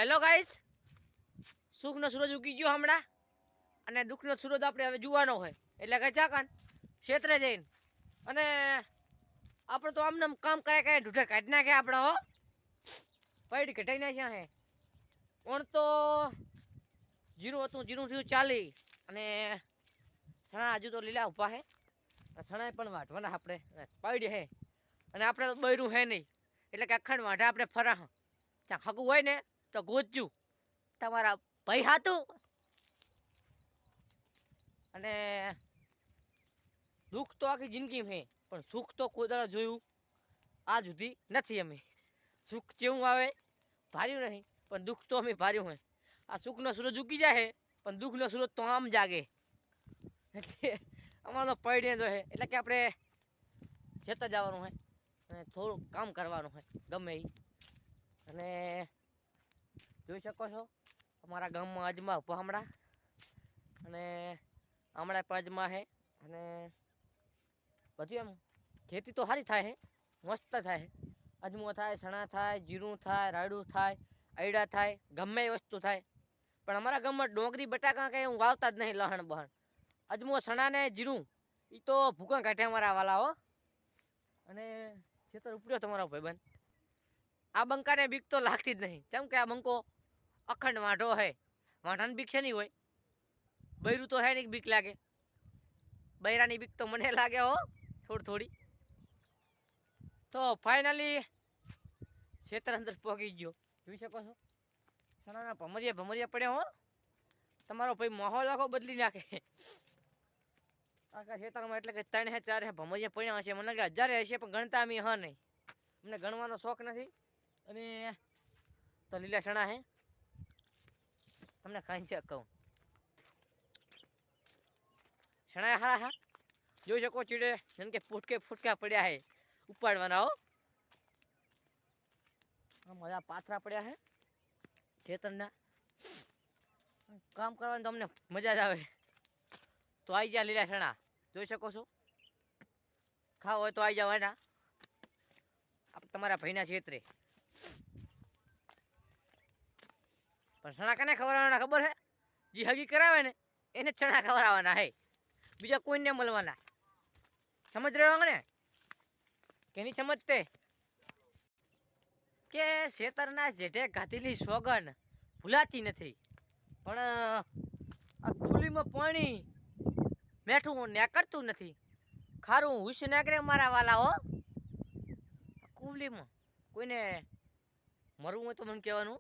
hello guys, સુખનો સૂરજ ઉગી ગયો હમણાં અને દુઃખનો સૂરજ આપણે હવે જોવાનો હોય એટલે કે ચાકાન ક્ષેત્રે જઈને અને આપણે તો આમને કામ કરે ઢૂઢે કાઢી નાખે આપણે હો પૈડી કઢાઈ નાખ્યા હે ઓણ તો જીરું હતું જીરું થયું ચાલી અને સણા હજુ તો લીલા ઊભા હે સણા પણ વાઢવાના આપણે પૈડી હે અને આપણે તો બૈરું હે નહીં એટલે કે અખંડ વાઢા આપણે ફરા ત્યાં હગું હોય ને તો ગોતજું તમારા ભાઈ હાતું અને દુઃખ તો આખી જિંદગીમાં હે પણ સુખ તો કોઈ દાડો જોયું આ સુધી નથી અમે સુખ જેવું આવે ભાર્યું નહીં પણ દુઃખ તો અમે ભાર્યું હોય આ સુખનો સૂરજ ઉગી જાય પણ દુઃખનો સૂરજ તો આમ જાગે એટલે અમારે તો પૈડે જો હે એટલે કે આપણે ખેતર જવાનું હોય અને થોડુંક કામ કરવાનું હોય ગમે એ અને જોઈ શકો છો અમારા ગામમાં અજમા ઉભા હમણાં અને હમણાં પણ અજમા છે અને બધું એમ ખેતી તો સારી થાય છે મસ્ત થાય છે અજમો થાય સણા થાય જીરું થાય રાયડું થાય અયડા થાય ગમે એ વસ્તુ થાય પણ અમારા ગામમાં ડોંગરી બટાકા કંઈ હું વાવતા જ નહીં લહણ બહણ અજમો સણા ને જીરું એ તો ભૂકા કાઢે અમારા વાલા હો અને ખેતર ઉપડ્યો તમારો ભાઈબંધ આ બંકાને બીક તો લાગતી જ નહીં કેમ કે આ બંકો અખંડ વાંઢો હે વાંઢાની બીક છે નહીં હોય બૈરું તો હે નહીં બીક લાગે બૈરાની બીક તો મને લાગે હો થોડી તો ફાઇનલી ખેતર અંદર પહોંચી ગયો જોઈ શકો છો સણાના ભમરિયા પડ્યા હો તમારો ભાઈ માહોલ આખો બદલી નાખે આખા ખેતરમાં એટલે કે 3 હે 4 હે ભમરિયા પડ્યા હશે મને લાગે 1000 હશે પણ ગણતા અમે હા નહીં અમને ગણવાનો શોખ નથી અને તો લીલા ચણા હે તમને ખાઈ છે કહું ચણા હારા હા જોઈ શકો ચીડે જેમ કે ફૂટકા પડ્યા હે ઉપાડવાના હો મજા પાથરા પડ્યા હે ખેતરના કામ કરવાની તો અમને મજા જ આવે તો આવી ગયા લીલા ચણા જોઈ શકો છો ખાવ હોય તો આવી જાવ એના તમારા ભાઈના ક્ષેત્રે પણ ચણા કને ખવડાવવાના ખબર હે જે હગી કરાવે ને એને ચણા ખવડાવવાના હે બીજા કોઈને મળવાના સમજ રહ્યો ને કે નહીં સમજતે કે ખેતરના જેઠે ગાધેલી સોગન ભૂલાતી નથી પણ આ ખુલ્લીમાં પાણી મેઠું નેકરતું નથી ખારું હુશ નાગરે મારા વાલા હો કુવલીમાં કોઈને મરવું હોય તો મને કહેવાનું